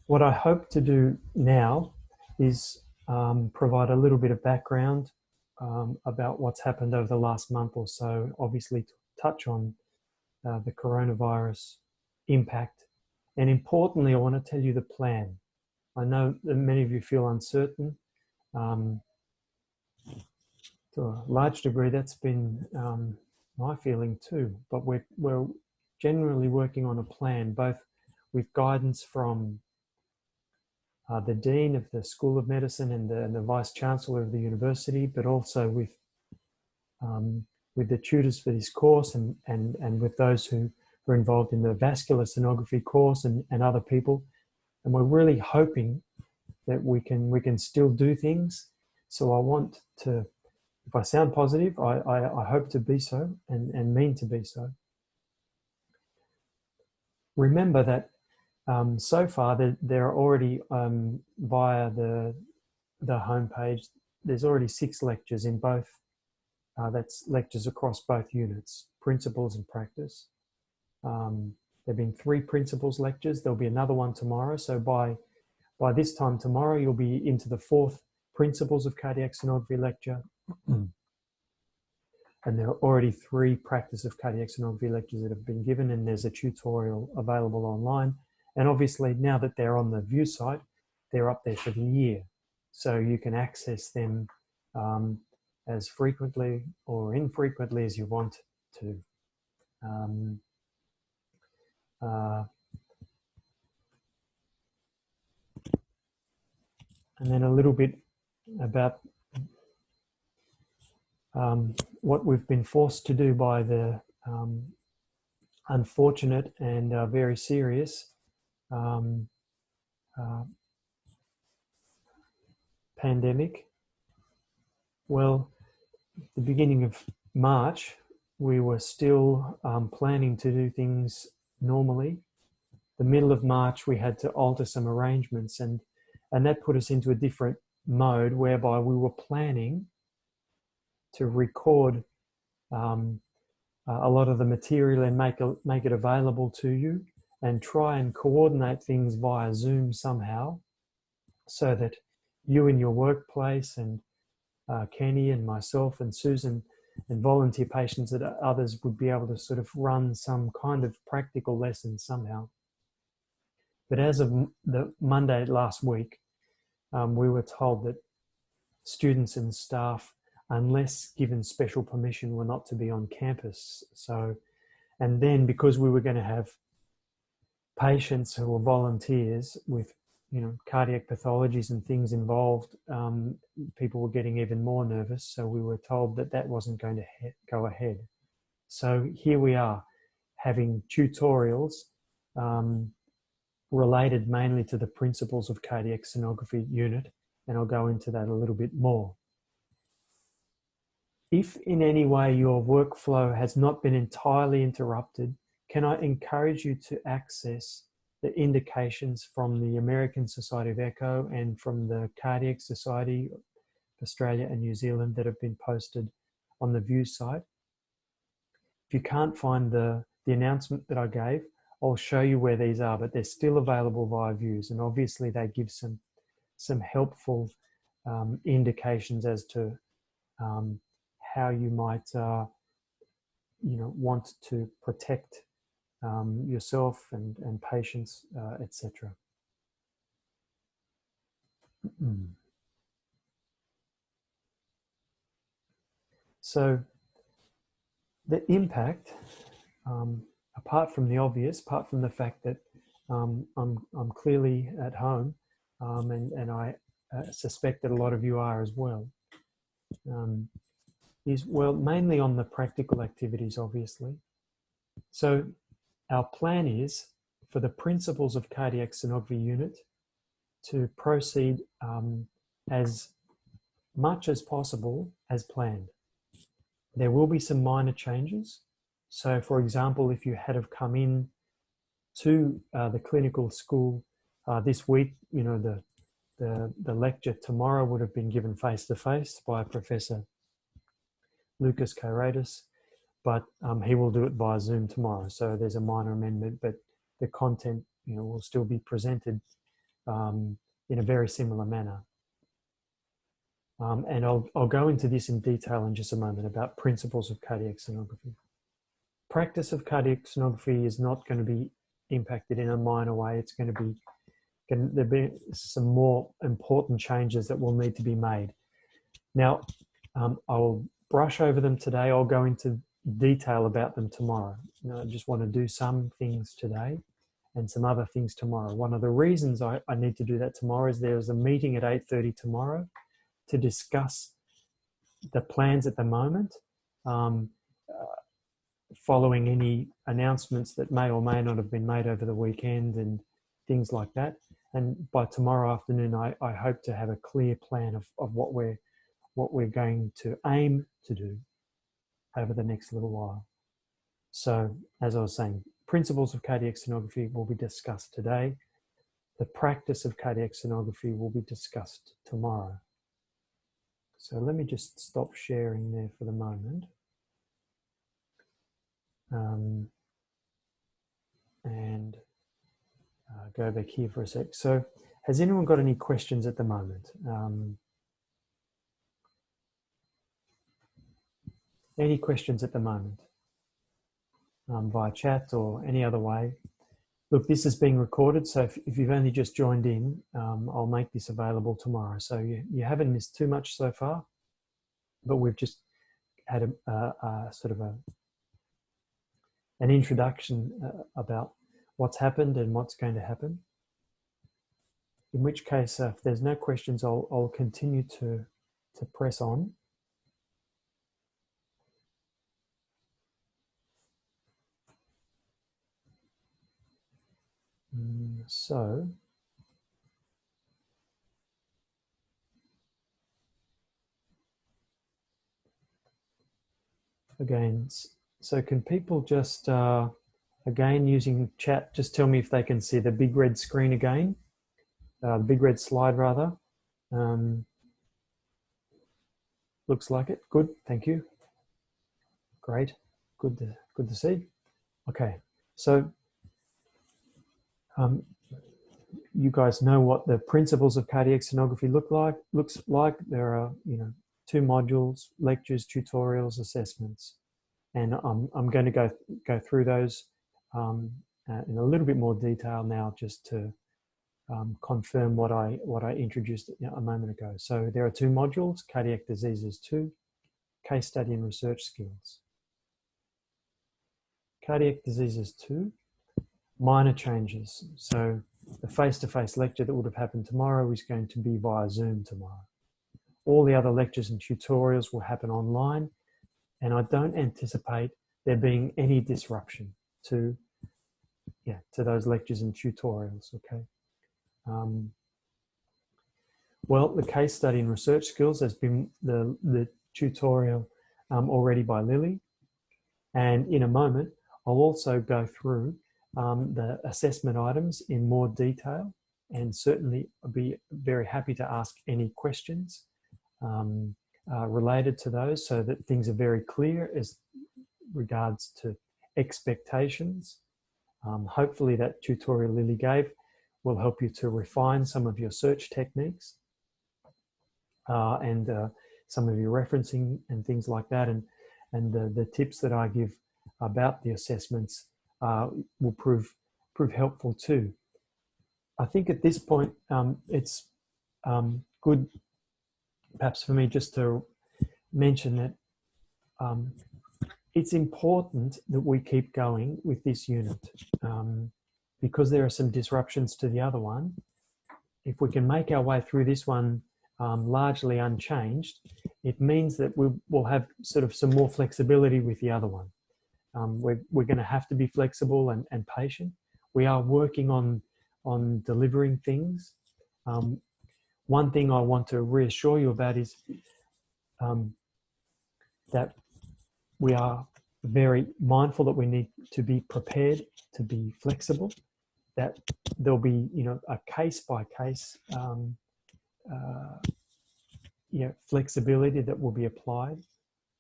What I hope to do now is provide a little bit of background about what's happened over the last month or so, obviously to touch on the coronavirus impact. And importantly, I want to tell you the plan. I know that many of you feel uncertain. Um, to a large degree, that's been my feeling too. But we're generally working on a plan, both with guidance from the Dean of the School of Medicine and the Vice Chancellor of the university, but also with the tutors for this course and with those who are involved in the vascular sonography course and other people. And we're really hoping that we can still do things. So I want to, if I sound positive, I hope to be so and mean to be so. Remember that so far there are already via the homepage, there's already 6 lectures in both. That's lectures across both units, principles and practice. There have been 3 principles lectures. There'll be another one tomorrow. So by this time tomorrow, you'll be into the 4th principles of cardiac sonography lecture. And there are already 3 practice of cardiac sonography lectures that have been given, and there's a tutorial available online. And obviously now that they're on the View site, they're up there for the year. So you can access them as frequently or infrequently as you want to. And then a little bit about what we've been forced to do by the unfortunate and very serious pandemic. Well, the beginning of March, we were still planning to do things normally. The middle of March, we had to alter some arrangements, and that put us into a different mode whereby we were planning to record a lot of the material and make it available to you, and try and coordinate things via Zoom somehow, so that you in your workplace and Kenny and myself and Susan and volunteer patients and others would be able to sort of run some kind of practical lesson somehow. But as of the Monday last week, we were told that students and staff, unless given special permission, were not to be on campus. So, and then because we were going to have patients who were volunteers with, cardiac pathologies and things involved, people were getting even more nervous. So we were told that that wasn't going to go ahead. So here we are, having tutorials related mainly to the principles of cardiac sonography unit, and I'll go into that a little bit more. If in any way your workflow has not been entirely interrupted, can I encourage you to access the indications from the American Society of Echo and from the Cardiac Society of Australia and New Zealand that have been posted on the View site. If you can't find the announcement that I gave, I'll show you where these are, but they're still available via Views, and obviously they give some helpful indications as to how you might want to protect yourself and patients, etc. So the impact, apart from the obvious, apart from the fact that I'm clearly at home, and I suspect that a lot of you are as well, is, well, mainly on the practical activities, obviously. So our plan is for the principles of cardiac sonography unit to proceed as much as possible as planned. There will be some minor changes. So for example, if you had have come in to the clinical school this week, the lecture tomorrow would have been given face-to-face by Professor Lucas Kairadis, but he will do it via Zoom tomorrow. So there's a minor amendment, but the content, will still be presented in a very similar manner. And I'll go into this in detail in just a moment about principles of cardiac sonography. Practice of cardiac sonography is not going to be impacted in a minor way. It's going to be, there'll be some more important changes that will need to be made. Now, I'll brush over them today. I'll go into detail about them tomorrow. I just want to do some things today and some other things tomorrow. One of the reasons I need to do that tomorrow is there's a meeting at 8:30 tomorrow to discuss the plans at the moment, following any announcements that may or may not have been made over the weekend and things like that. And by tomorrow afternoon, I hope to have a clear plan of what we're going to aim to do over the next little while. So, as I was saying, principles of cardiac sonography will be discussed today. The practice of cardiac sonography will be discussed tomorrow. So let me just stop sharing there for the moment. And go back here for a sec. So has anyone got any questions at the moment? Any questions at the moment? Via chat or any other way? Look, this is being recorded, so if you've only just joined in, I'll make this available tomorrow. So you haven't missed too much so far, but we've just had a sort of an introduction about what's happened and what's going to happen. In which case, if there's no questions, I'll continue to press on. So, again, so can people just, again, using chat, just tell me if they can see the big red screen again, the big red slide rather. Looks like it. Good, thank you. Great, good to see. Okay, so you guys know what the principles of cardiac sonography looks like. There are, 2 modules: lectures, tutorials, assessments, and I'm going to go through those in a little bit more detail now, just to confirm what I introduced a moment ago. So there are 2 modules: cardiac diseases 2, case study and research skills. Cardiac diseases 2, minor changes. So the face-to-face lecture that would have happened tomorrow is going to be via Zoom tomorrow. All the other lectures and tutorials will happen online, and I don't anticipate there being any disruption to those lectures and tutorials, okay? Well, the case study and research skills has been the tutorial already by Lily, and in a moment I'll also go through the assessment items in more detail, and certainly I'll be very happy to ask any questions related to those, so that things are very clear as regards to expectations. Hopefully that tutorial Lily gave will help you to refine some of your search techniques and some of your referencing and things like that, and the tips that I give about the assessments will prove helpful too. I think at this point it's good perhaps for me just to mention that it's important that we keep going with this unit because there are some disruptions to the other one. If we can make our way through this one largely unchanged, it means that we'll have sort of some more flexibility with the other one. We're going to have to be flexible and patient. We are working on delivering things. One thing I want to reassure you about is that we are very mindful that we need to be prepared to be flexible, that there'll be, a case-by-case flexibility that will be applied,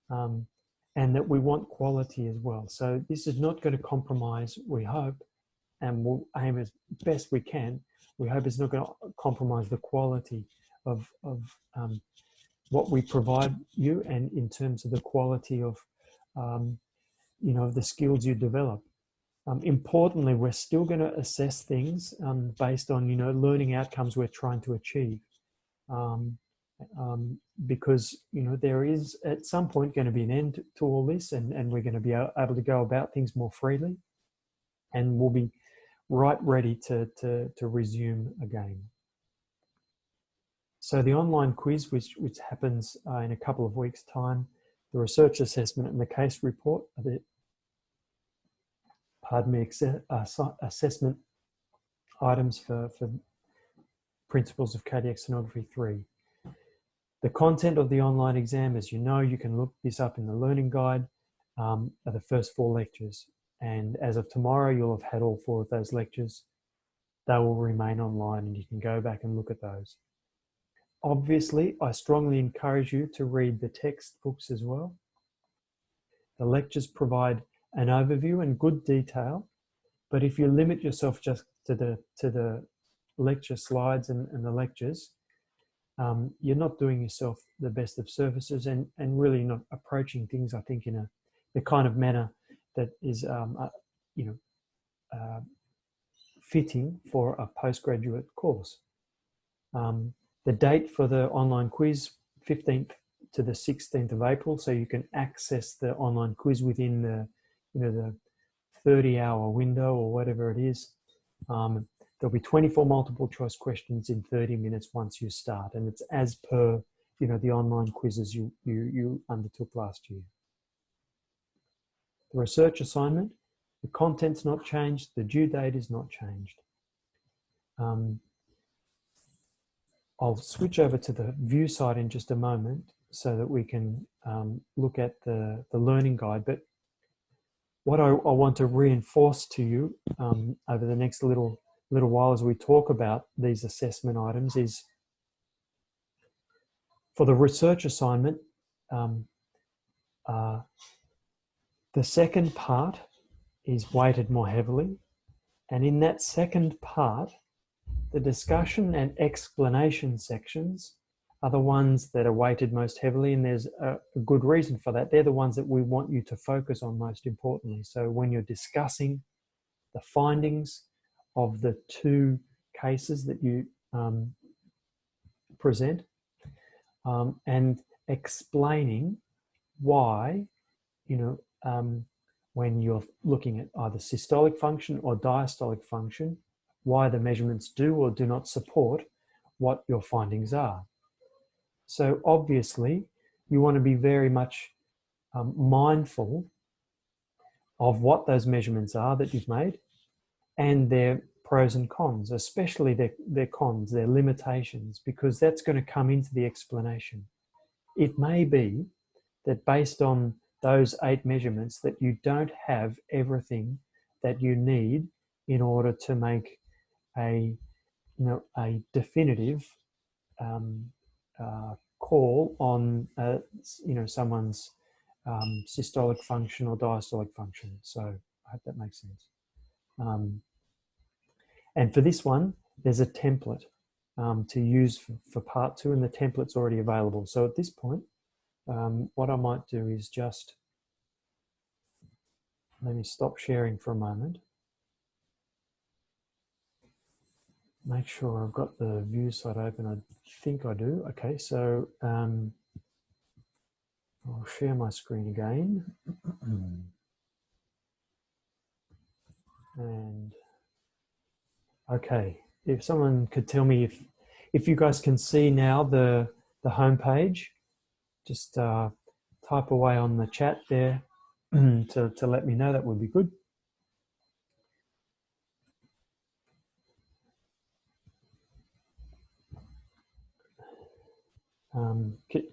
and that we want quality as well. So this is not going to compromise, we hope, and we'll aim as best we can. We hope it's not going to compromise the quality of what we provide you, and in terms of the quality of the skills you develop. Importantly, we're still going to assess things based on learning outcomes we're trying to achieve, because there is at some point going to be an end to all this, and we're going to be able to go about things more freely, and we'll be right ready to resume again. So the online quiz, which happens in a couple of weeks' time, the research assessment and the case report are the assessment items for Principles of Cardiac Sonography 3. The content of the online exam, as you know, you can look this up in the learning guide, are the first 4 lectures. And as of tomorrow, you'll have had all 4 of those lectures. They will remain online and you can go back and look at those. Obviously, I strongly encourage you to read the textbooks as well. The lectures provide an overview and good detail, but if you limit yourself just to the lecture slides and the lectures, you're not doing yourself the best of services, and really not approaching things, I think, in the kind of manner that is fitting for a postgraduate course. The date for the online quiz, 15th to the 16th of April, so you can access the online quiz within the 30-hour window or whatever it is. There'll be 24 multiple choice questions in 30 minutes once you start, and it's as per the online quizzes you undertook last year. The research assignment, the content's not changed, the due date is not changed. I'll switch over to the view side in just a moment so that we can look at the learning guide. But what I want to reinforce to you over the next little while as we talk about these assessment items is, for the research assignment, the second part is weighted more heavily. And in that second part, the discussion and explanation sections are the ones that are weighted most heavily, and there's a good reason for that. They're the ones that we want you to focus on most importantly. So when you're discussing the findings of the 2 cases that you present, and explaining why, when you're looking at either systolic function or diastolic function, why the measurements do or do not support what your findings are. So obviously, you want to be very much mindful of what those measurements are that you've made, and their pros and cons, especially their cons, their limitations, because that's going to come into the explanation. It may be that based on those 8 measurements that you don't have everything that you need in order to make a definitive call on someone's systolic function or diastolic function. So I hope that makes sense. And for this one, there's a template to use for part 2, and the template's already available. So at this point, what I might do is just let me stop sharing for a moment. Make sure I've got the view site open. I think I do. Okay, so I'll share my screen again. And okay, if someone could tell me if you guys can see now the home page, just type away on the chat there to let me know. That would be good.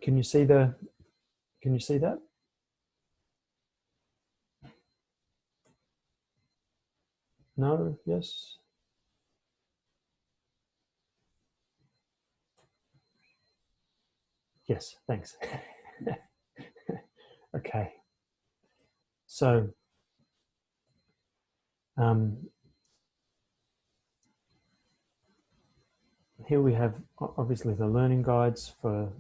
Can you see that? No? Yes? Yes, thanks. Okay. So Here we have obviously the learning guides for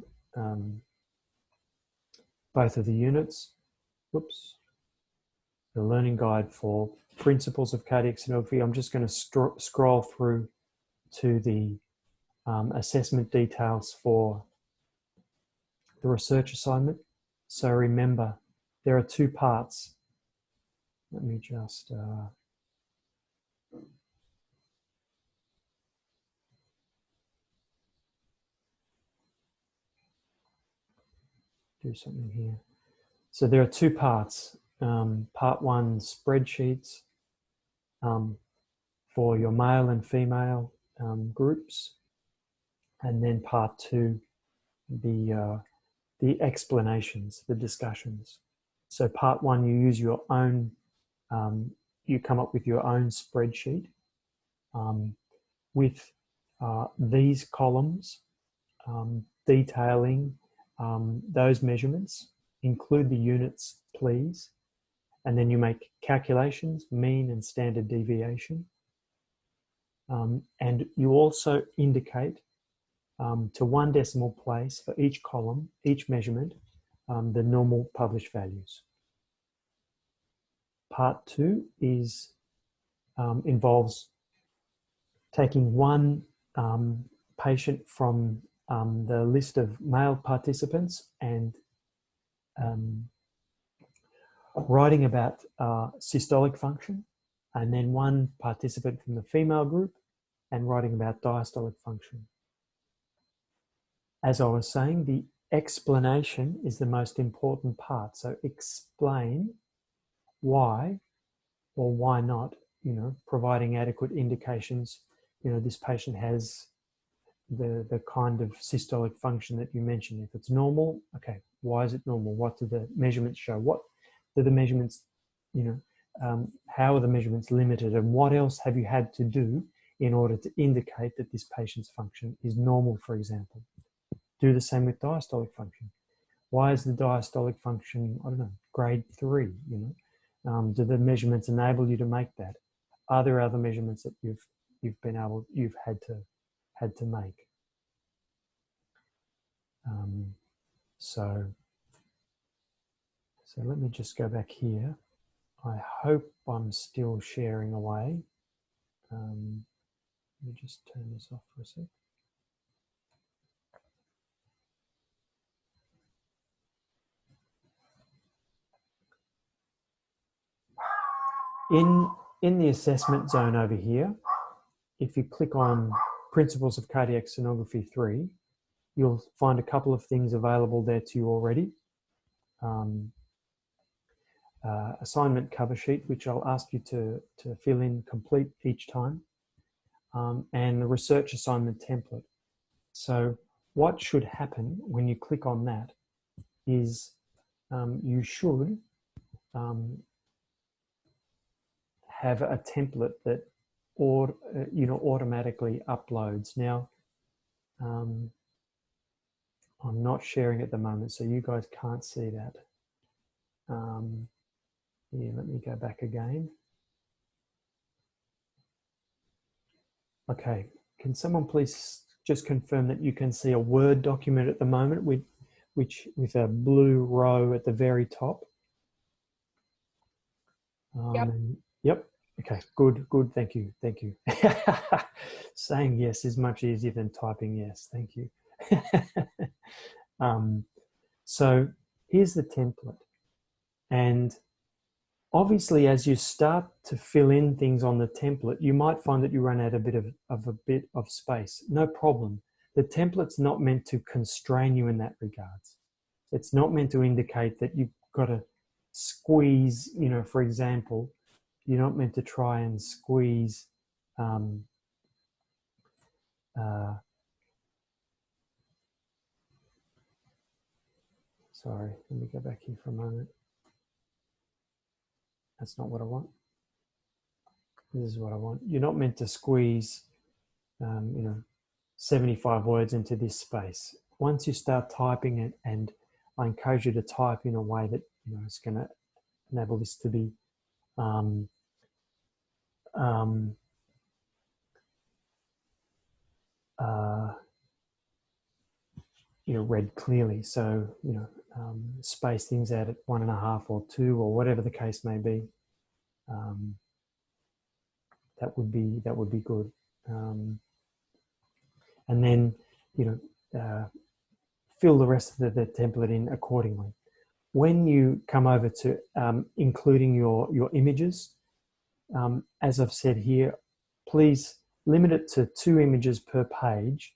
both of the units. Whoops. The learning guide for principles of cardiac sonography. I'm just going to scroll through to the assessment details for the research assignment. So remember, there are two parts. Let me just do something here. So there are two parts. Part one, spreadsheets for your male and female groups, and then part two, the explanations, the discussions. So part one, you use your own, you come up with your own spreadsheet with these columns detailing those measurements. Include the units, please. And then you make calculations, mean and standard deviation. And you also indicate to 1 decimal place for each column, each measurement, the normal published values. Part two is involves taking one patient from the list of male participants and writing about systolic function, and then one participant from the female group and writing about diastolic function. As I was saying, the explanation is the most important part. So explain why or why not, providing adequate indications, this patient has the kind of systolic function that you mentioned. If it's normal, okay, why is it normal? What do the measurements show? What do the measurements, how are the measurements limited, and what else have you had to do in order to indicate that this patient's function is normal, for example? Do the same with diastolic function. Why is the diastolic function, I don't know, grade 3, do the measurements enable you to make that? Are there other measurements that you've had to make? So let me just go back here. I hope I'm still sharing away. Let me just turn this off for a sec. In the assessment zone over here, if you click on Principles of Cardiac Sonography 3, you'll find a couple of things available there to you already. Assignment cover sheet, which I'll ask you to fill in complete each time, and the research assignment template. So what should happen when you click on that is you should have a template that automatically uploads. Now, I'm not sharing at the moment, so you guys can't see that. Yeah, let me go back again. Okay, can someone please just confirm that you can see a Word document at the moment with a blue row at the very top? Yep. Yep. Okay, good, thank you. Saying yes is much easier than typing yes, thank you. So here's the template. And obviously, as you start to fill in things on the template, you might find that you run out a bit of space. No problem. The template's not meant to constrain you in that regards. It's not meant to indicate that you've got to squeeze, for example, you're not meant to try and squeeze sorry, let me go back here for a moment. That's not what I want. This is what I want. You're not meant to squeeze, 75 words into this space. Once you start typing it, and I encourage you to type in a way that it's going to enable this to be read clearly. So, space things out at 1.5 or 2 or whatever the case may be. That would be good. And then, fill the rest of the template in accordingly. When you come over to including your images, as I've said here, please limit it to 2 images per page,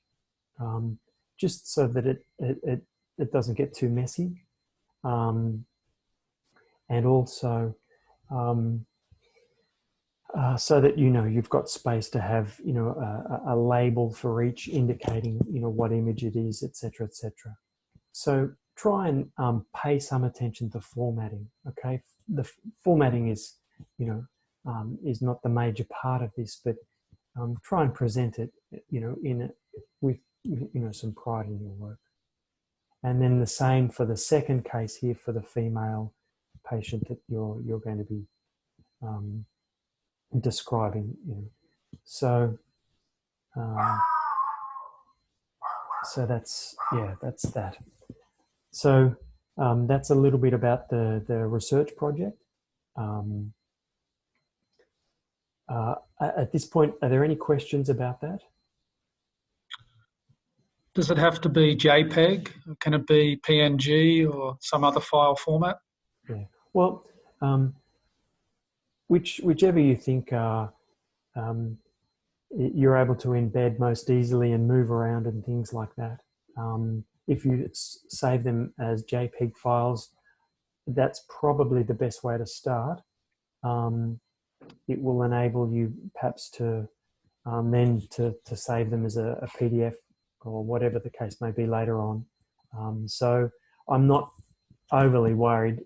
just so that it doesn't get too messy. And also so that you've got space to have a label for each indicating what image it is, etc., etc. So try and pay some attention to formatting. Okay, the formatting is is not the major part of this, but try and present it with some pride in your work. And then the same for the second case here for the female patient that you're going to be describing. So so that's that. So that's a little bit about the research project. At this point, are there any questions about that? Does it have to be JPEG? Can it be PNG or some other file format? Yeah. Well, whichever you think you're able to embed most easily and move around and things like that. If you save them as JPEG files, that's probably the best way to start. It will enable you perhaps to then to save them as a PDF or whatever the case may be later on. So I'm not overly worried,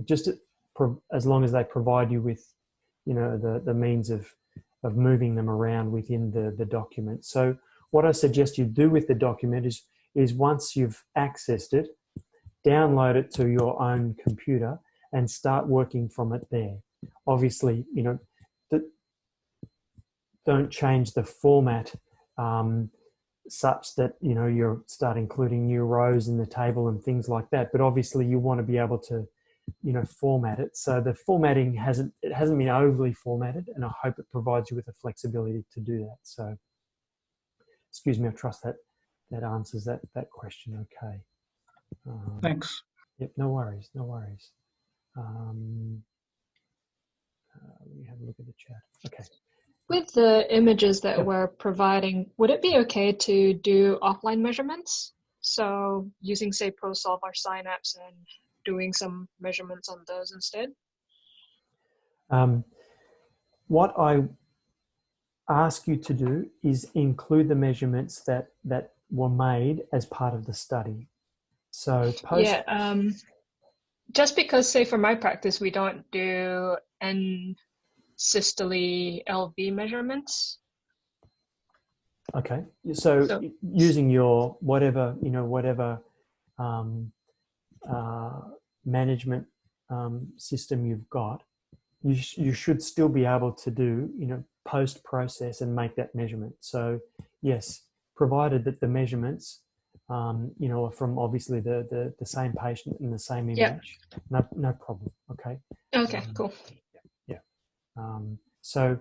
just as long as they provide you with, the means of moving them around within the document. So what I suggest you do with the document is once you've accessed it, download it to your own computer and start working from it there. Obviously, don't change the format such that you start including new rows in the table and things like that. But obviously, you want to be able to format it. So the formatting hasn't been overly formatted, and I hope it provides you with the flexibility to do that. So, excuse me, I trust that answers that question. Okay. Thanks. Yep. No worries. No worries. Let me have a look at the chat. Okay. With the images that we're providing, would it be okay to do offline measurements? So using, say, ProSolve or Synapse and doing some measurements on those instead? What I ask you to do is include the measurements that were made as part of the study. So just because, say, for my practice, we don't do systole LV measurements. Okay, so using your whatever management system you've got, you should still be able to do post process and make that measurement. So yes, provided that the measurements are from obviously the same patient and the same image, no problem. Okay. Okay, cool. So,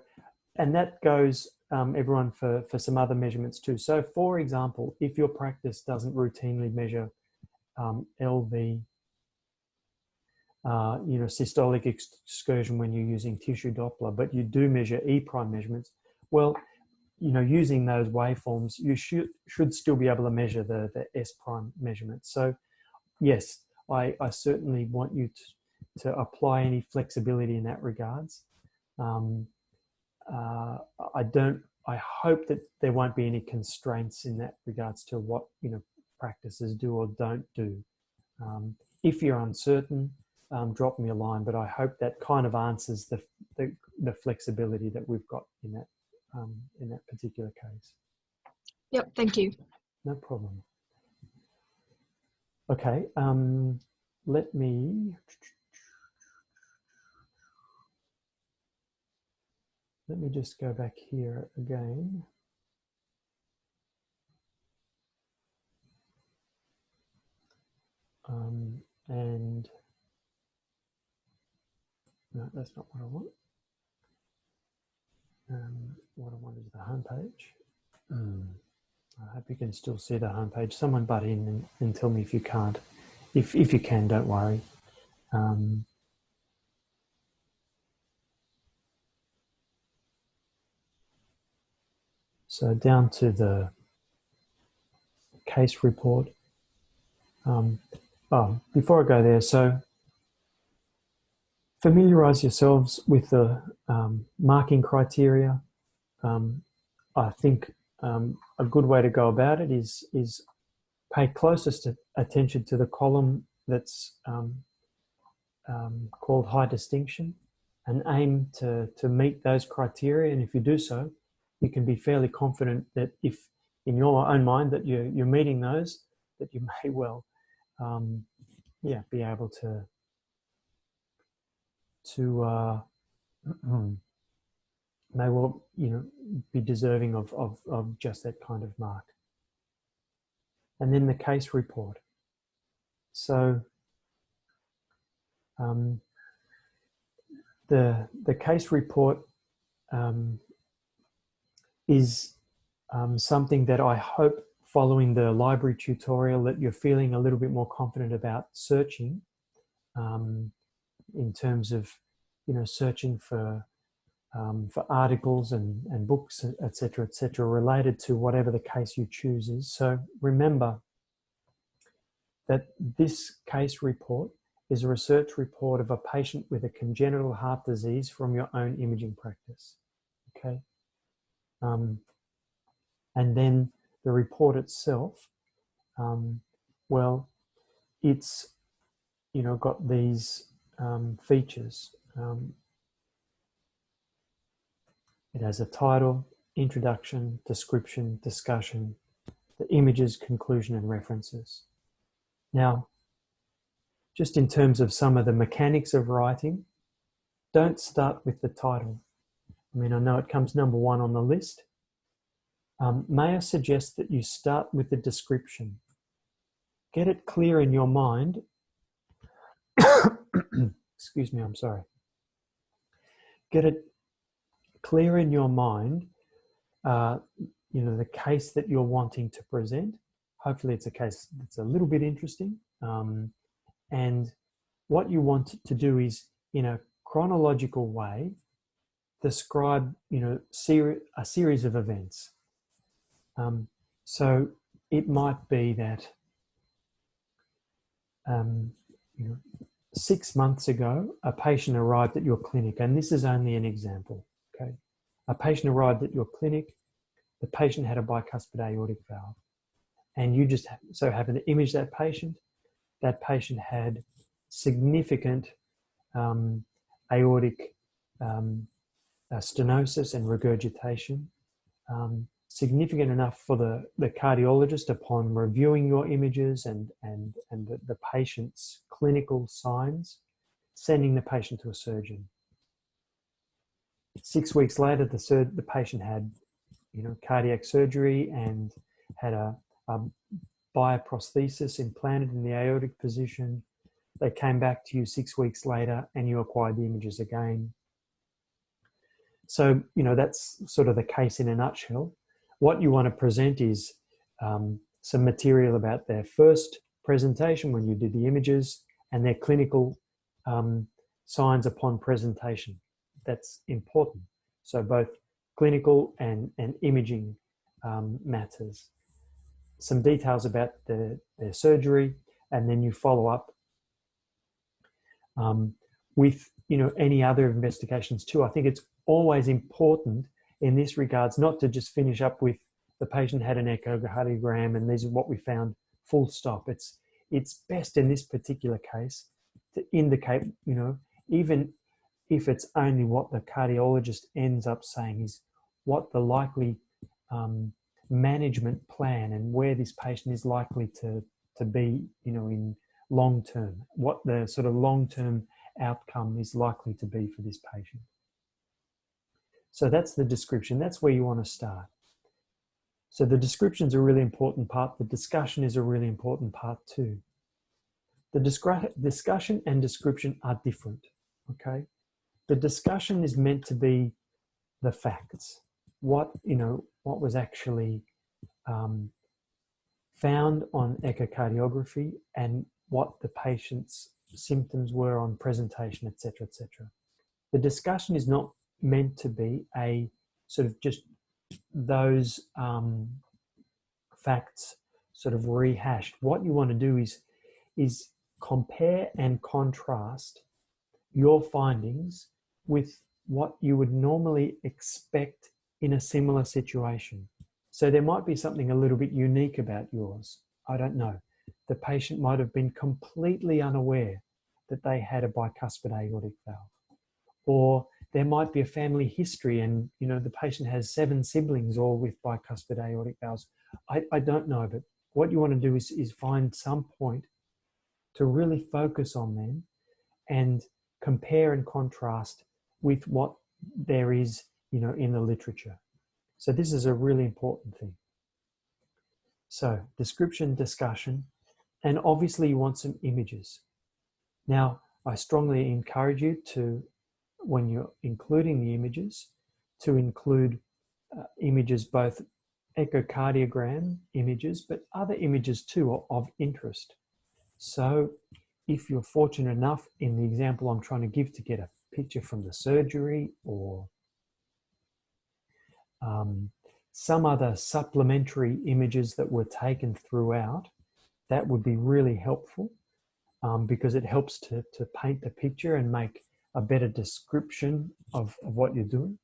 and that goes, everyone, for some other measurements too. So, for example, if your practice doesn't routinely measure LV, systolic excursion when you're using tissue Doppler, but you do measure E prime measurements, well, using those waveforms, you should still be able to measure the S prime measurements. So, yes, I certainly want you to apply any flexibility in that regards. I hope that there won't be any constraints in that regards to what practices do or don't do. If you're uncertain, drop me a line, but I hope that kind of answers the flexibility that we've got in that particular case. Yep, thank you. No problem. Okay, let me just go back here again. and no, that's not what I want. What I want is the homepage. I hope you can still see the homepage. Someone butt in and tell me if you can't. If you can, don't worry. So down to the case report. Before I go there, so familiarize yourselves with the marking criteria. I think a good way to go about it is pay closest attention to the column that's called high distinction, and aim to meet those criteria. And if you do so, you can be fairly confident that if in your own mind that you're meeting those, that you may well be able to may well be deserving of just that kind of mark. And then the case report. So the case report is something that I hope, following the library tutorial, that you're feeling a little bit more confident about searching in terms of searching for articles and books, etc., related to whatever the case you choose is. So remember that this case report is a research report of a patient with a congenital heart disease from your own imaging practice. Okay. And then the report itself, well, it's got these features. It has a title, introduction, description, discussion, the images, conclusion, and references. Now, just in terms of some of the mechanics of writing, don't start with the title. I mean, I know it comes number one on the list. May I suggest that you start with the description? Get it clear in your mind. Excuse me, I'm sorry. Get it clear in your mind, the case that you're wanting to present. Hopefully it's a case that's a little bit interesting. And what you want to do is, in a chronological way, describe, a series of events. So it might be that, 6 months ago, a patient arrived at your clinic, and this is only an example, okay? A patient arrived at your clinic, the patient had a bicuspid aortic valve, and you just so happen to image that patient. That patient had significant aortic stenosis and regurgitation, significant enough for the cardiologist, upon reviewing your images and the patient's clinical signs, sending the patient to a surgeon. 6 weeks later, the patient had cardiac surgery and had a bioprosthesis implanted in the aortic position. They came back to you 6 weeks later and you acquired the images again. So, that's sort of the case in a nutshell. What you want to present is some material about their first presentation when you did the images, and their clinical signs upon presentation. That's important. So both clinical and imaging matters. Some details about their surgery, and then you follow up with any other investigations too. I think it's always important in this regards not to just finish up with the patient had an echocardiogram and these are what we found, full stop. It's best in this particular case to indicate, even if it's only what the cardiologist ends up saying, is what the likely management plan and where this patient is likely to be, in long term, what the sort of long-term outcome is likely to be for this patient. So that's the description. That's where you want to start. So the description is a really important part. The discussion is a really important part too. The discussion and description are different, okay? The discussion is meant to be the facts. What was actually found on echocardiography and what the patient's symptoms were on presentation, etc., etc. The discussion is not meant to be a sort of just those facts sort of rehashed. What you want to do is compare and contrast your findings with what you would normally expect in a similar situation. So there might be something a little bit unique about yours. I don't know. The patient might have been completely unaware that they had a bicuspid aortic valve. Or there might be a family history and, the patient has 7 siblings all with bicuspid aortic valves. I don't know, but what you want to do is find some point to really focus on them and compare and contrast with what there is, in the literature. So this is a really important thing. So description, discussion, and obviously you want some images. Now, I strongly encourage you to, when you're including the images, to include images, both echocardiogram images, but other images too of interest. So if you're fortunate enough in the example I'm trying to give to get a picture from the surgery or some other supplementary images that were taken throughout, that would be really helpful because it helps to paint the picture and make a better description of what you're doing.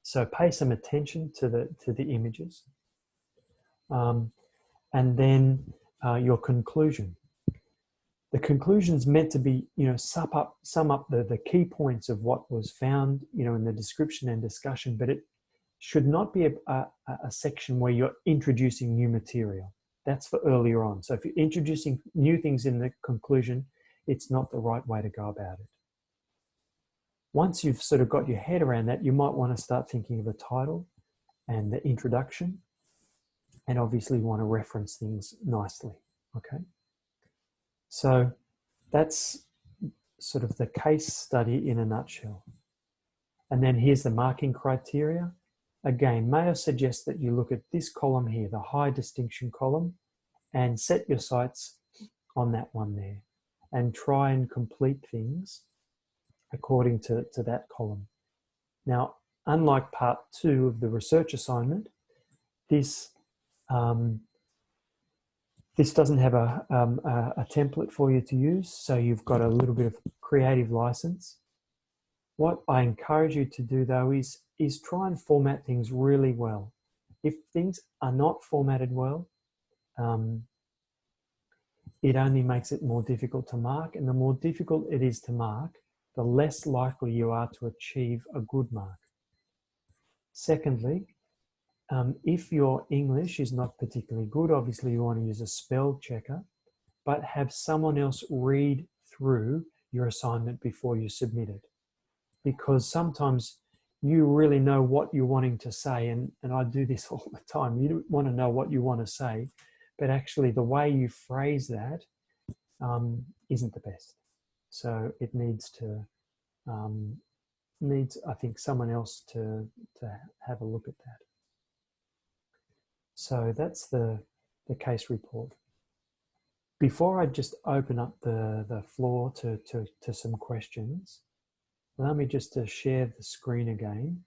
So pay some attention to the images. And then your conclusion. The conclusion is meant to be, sum up the key points of what was found, in the description and discussion, but it should not be a section where you're introducing new material. That's for earlier on. So if you're introducing new things in the conclusion, it's not the right way to go about it. Once you've sort of got your head around that, you might want to start thinking of a title and the introduction, and obviously you want to reference things nicely, okay? So that's sort of the case study in a nutshell. And then here's the marking criteria. Again, Mayo suggests that you look at this column here, the high distinction column, and set your sights on that one there and try and complete things according to that column. Now, unlike part 2 of the research assignment, this doesn't have a template for you to use, so you've got a little bit of creative license. What I encourage you to do though is try and format things really well. If things are not formatted well, it only makes it more difficult to mark, and the more difficult it is to mark, the less likely you are to achieve a good mark. Secondly, if your English is not particularly good, obviously you want to use a spell checker, but have someone else read through your assignment before you submit it. Because sometimes you really know what you're wanting to say, and I do this all the time. You want to know what you want to say, but actually the way you phrase that isn't the best. So it needs I think, someone else to have a look at that. So that's the case report. Before I just open up the floor to some questions, allow me just to share the screen again.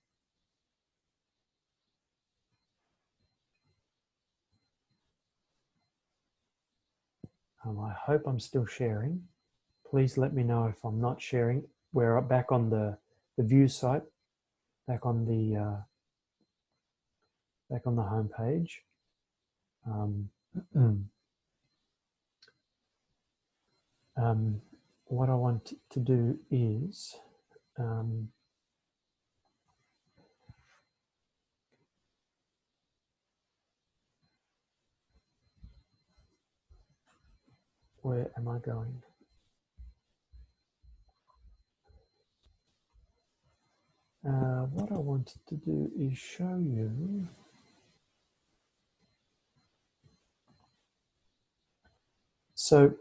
I hope I'm still sharing. Please let me know if I'm not sharing. We're back on the view site, back on the home page. What I want to do is where am I going? What I wanted to do is show you so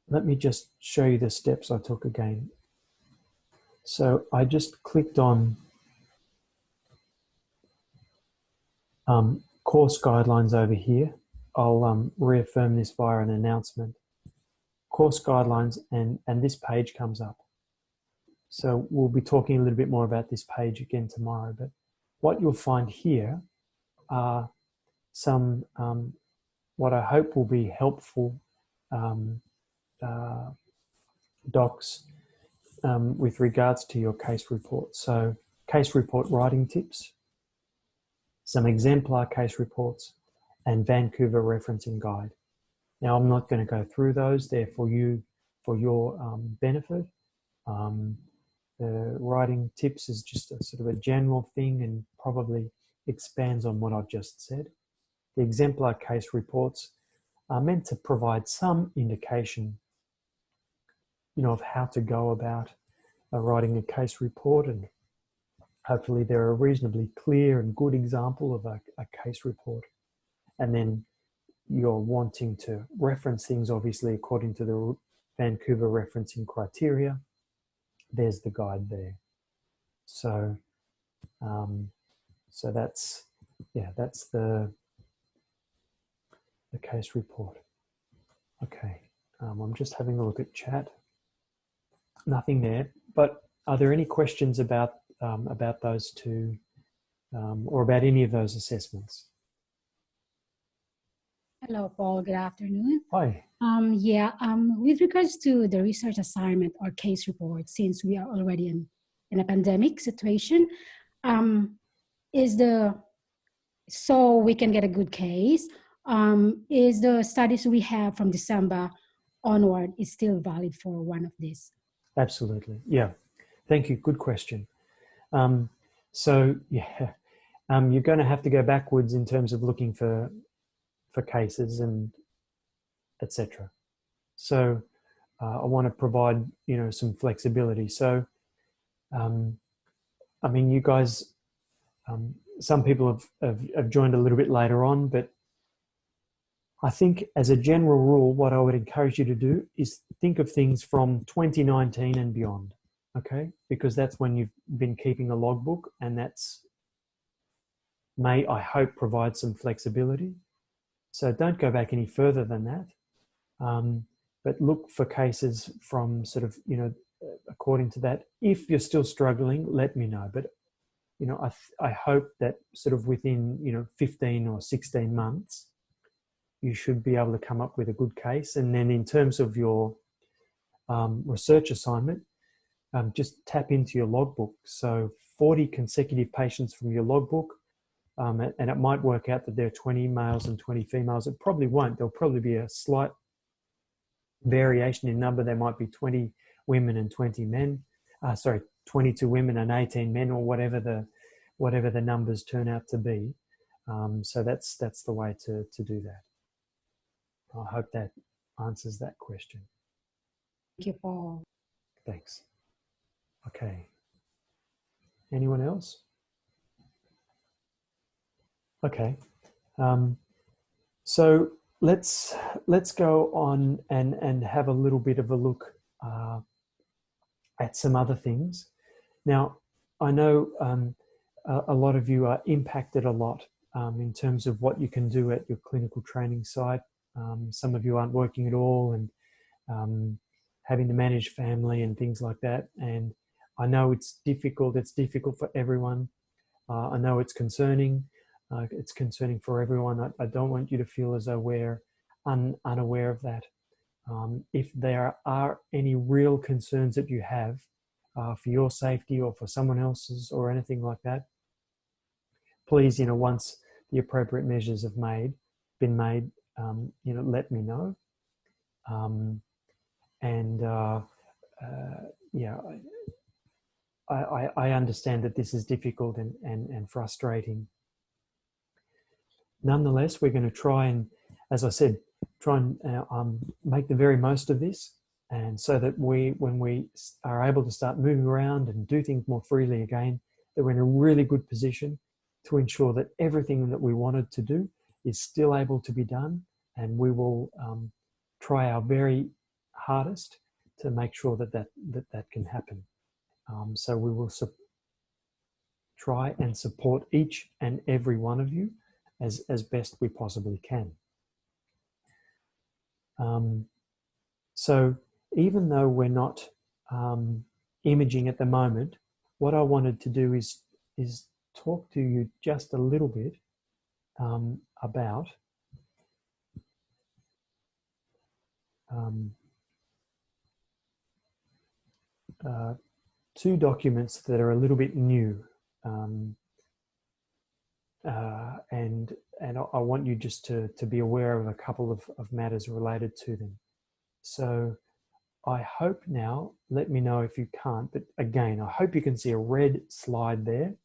let me just show you the steps I took again. So I just clicked on course guidelines over here. I'll reaffirm this via an announcement. Course guidelines, and this page comes up. So we'll be talking a little bit more about this page again tomorrow, but what you'll find here are some, what I hope will be helpful docs with regards to your case report. So case report writing tips, some exemplar case reports, and Vancouver referencing guide. Now, I'm not going to go through those. They're for you, for your benefit. The writing tips is just a sort of a general thing and probably expands on what I've just said. The exemplar case reports are meant to provide some indication, of how to go about writing a case report, and hopefully they're a reasonably clear and good example of a case report. And then you're wanting to reference things, obviously, according to the Vancouver referencing criteria. There's the guide there. So, so that's the case report. Okay, I'm just having a look at chat. Nothing there, but are there any questions about those two or about any of those assessments? Hello, Paul. Good afternoon. Hi. With regards to the research assignment or case report, since we are already in a pandemic situation, so we can get a good case, is the studies we have from December onward is still valid for one of these? Absolutely. Yeah. Thank you. Good question. You're going to have to go backwards in terms of looking for cases and etc. So I want to provide some flexibility. So you guys, some people have joined a little bit later on, but I think as a general rule, what I would encourage you to do is think of things from 2019 and beyond. Okay, because that's when you've been keeping a logbook, and that's may, I hope, provide some flexibility. So don't go back any further than that, but look for cases from sort of, according to that. If you're still struggling, let me know. But, I hope that sort of within, 15 or 16 months, you should be able to come up with a good case. And then in terms of your research assignment, just tap into your logbook. So 40 consecutive patients from your logbook, and it might work out that there are 20 males and 20 females. It probably won't. There'll probably be a slight variation in number. There might be 20 women and 20 men. 22 women and 18 men, or whatever the numbers turn out to be. So that's the way to do that. I hope that answers that question. Thank you, Paul. Thanks. Okay. Anyone else? Okay. So let's go on and have a little bit of a look at some other things. Now, I know a lot of you are impacted a lot in terms of what you can do at your clinical training site. Some of you aren't working at all, and having to manage family and things like that. And I know it's difficult. It's difficult for everyone. I know it's concerning. It's concerning for everyone. I don't want you to feel as though we're unaware of that. If there are any real concerns that you have for your safety or for someone else's or anything like that, please, once the appropriate measures have been made, let me know. I understand that this is difficult and frustrating. Nonetheless, we're going to try and, as I said, make the very most of this, and so that when we are able to start moving around and do things more freely again, that we're in a really good position to ensure that everything that we wanted to do is still able to be done, and we will try our very hardest to make sure that that can happen. So we will try and support each and every one of you as best we possibly can. So even though we're not imaging at the moment, what I wanted to do is talk to you just a little bit about two documents that are a little bit new, and I want you just to be aware of a couple of matters related to them. So I hope now, let me know if you can't, but again, I hope you can see a red slide there